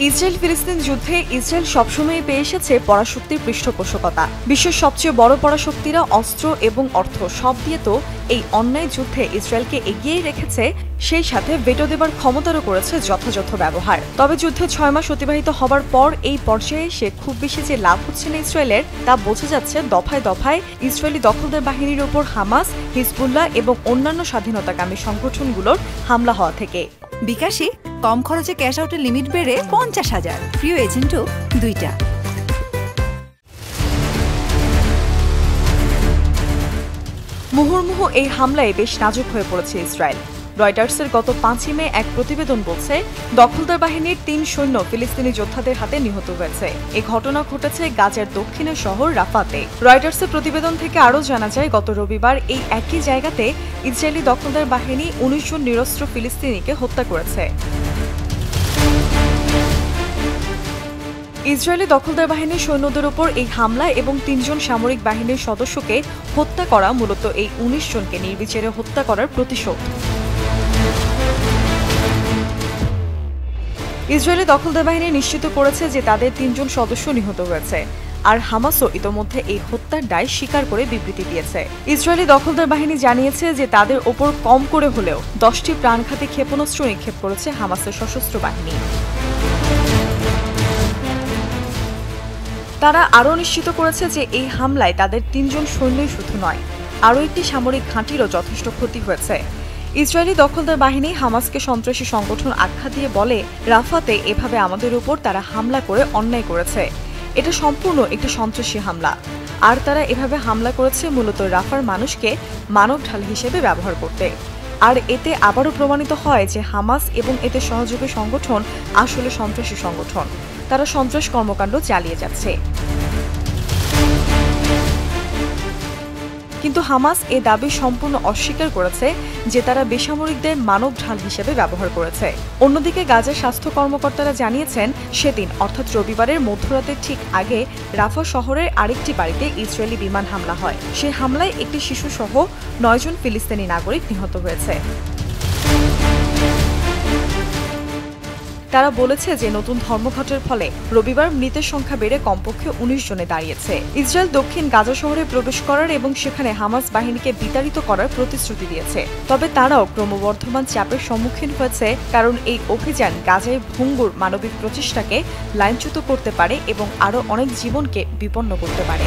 Israel ফিলিস্তিন যুদ্ধে Israel সবসময় পেয়ে এসেছে পরাশক্তির পৃষ্ঠপোষকতা। বিশ্বের সবচেয়ে বড় পরাশক্তিরা অস্ত্র এবং অর্থ সব দিয়ে তো এই অন্যায় যুদ্ধে ইসরায়েলকে এগিয়ে রেখেছে, সেই সাথে ভেটো দেবার ক্ষমতারও করেছে যথাযথ ব্যবহার। তবে যুদ্ধে 6 মাস অতিবাহিত হবার পর এই পর্যায়ে এসে খুব বেশি যে লাভ হচ্ছে না ইসরায়েলের, তা বোঝা যাচ্ছে দফায় দফায় ইসরায়েলি দখলদার বাহিনীর ওপর হামাস, হিজবুল্লাহ এবং অন্যান্য স্বাধীনতাকামী সংগঠনগুলোর হামলা হওয়া থেকে। বিকাশে কম খরচে ক্যাশ আউটের লিমিট বেড়ে 50,000, প্রিয় এজেন্টও 2টা। মুহুর্মুহু এই হামলায় বেশ নাজুক হয়ে পড়েছে ইসরায়েল। রয়টার্সের গত 5 মে এক প্রতিবেদন বলছে, দখলদার বাহিনীর 3 সৈন্য ফিলিস্তিনি যোদ্ধাদের হাতে নিহত হয়েছে। এই ঘটনা ঘটেছে গাজার দক্ষিণের শহর রাফাতে। রয়টার্সের প্রতিবেদন থেকে আরও জানা যায়, গত রবিবার এই একই জায়গাতে ইসরায়েলি দখলদার বাহিনী 19 জন নিরস্ত্র ফিলিস্তিনিকে হত্যা করেছে। ইসরায়েলি দখলদার বাহিনীর সৈন্যদের উপর এই হামলা এবং 3 জন সামরিক বাহিনীর সদস্যকে হত্যা করা মূলত এই 19 জনকে নির্বিচারে হত্যা করার প্রতিশোধ। ইসরায়েলি দখলদার বাহিনী নিশ্চিত করেছে যে তাদের 3 জন সদস্য নিহত হয়েছে, আর হামাসও ইতোমধ্যে এই হত্যার দায় স্বীকার করে বিবৃতি দিয়েছে। ইসরায়েলি দখলদার বাহিনী জানিয়েছে যে তাদের ওপর কম করে হলেও 10টি প্রাণঘাতী ক্ষেপণাস্ত্র নিক্ষেপ করেছে হামাসের সশস্ত্র বাহিনী। তারা আরও নিশ্চিত করেছে যে এই হামলায় তাদের 3 জন সৈন্যই শুধু নয়, আরও একটি সামরিক ঘাঁটিরও যথেষ্ট ক্ষতি হয়েছে। ইসরায়েলি দখলদার বাহিনী হামাসকে সন্ত্রাসী সংগঠন আখ্যা দিয়ে বলে, রাফাতে এভাবে আমাদের উপর তারা হামলা করে অন্যায় করেছে। এটা সম্পূর্ণ একটি সন্ত্রাসী হামলা, আর তারা এভাবে হামলা করেছে মূলত রাফার মানুষকে মানব ঢাল হিসেবে ব্যবহার করতে। আর এতে আবারও প্রমাণিত হয় যে হামাস এবং এতে সহযোগী সংগঠন আসলে সন্ত্রাসী সংগঠন। তারা সন্ত্রাস কর্মকাণ্ড চালিয়ে যাচ্ছে। কিন্তু হামাস এ দাবি সম্পূর্ণ অস্বীকার করেছে যে তারা বেসামরিকদের মানব ঢাল হিসেবে ব্যবহার করেছে। অন্যদিকে গাজার স্বাস্থ্য কর্মকর্তারা জানিয়েছেন, সেদিন অর্থাৎ রবিবারের মধ্যরাতের ঠিক আগে রাফা শহরের আরেকটি বাড়িতে ইসরায়েলি বিমান হামলা হয়। সে হামলায় একটি শিশুসহ 9 জন ফিলিস্তিনি নাগরিক নিহত হয়েছে। তারা বলেছে যে নতুন ধর্মঘটের ফলে রবিবার মৃতের সংখ্যা বেড়ে কমপক্ষে 19 জনে দাঁড়িয়েছে। ইসরায়েল দক্ষিণ গাজা শহরে প্রবেশ করার এবং সেখানে হামাস বাহিনীকে বিতাড়িত করার প্রতিশ্রুতি দিয়েছে। তবে তারাও ক্রমবর্ধমান চাপের সম্মুখীন হয়েছে, কারণ এই অভিযান গাজায় ভঙ্গুর মানবিক প্রচেষ্টাকে লাইনচ্যুত করতে পারে এবং আরও অনেক জীবনকে বিপন্ন করতে পারে।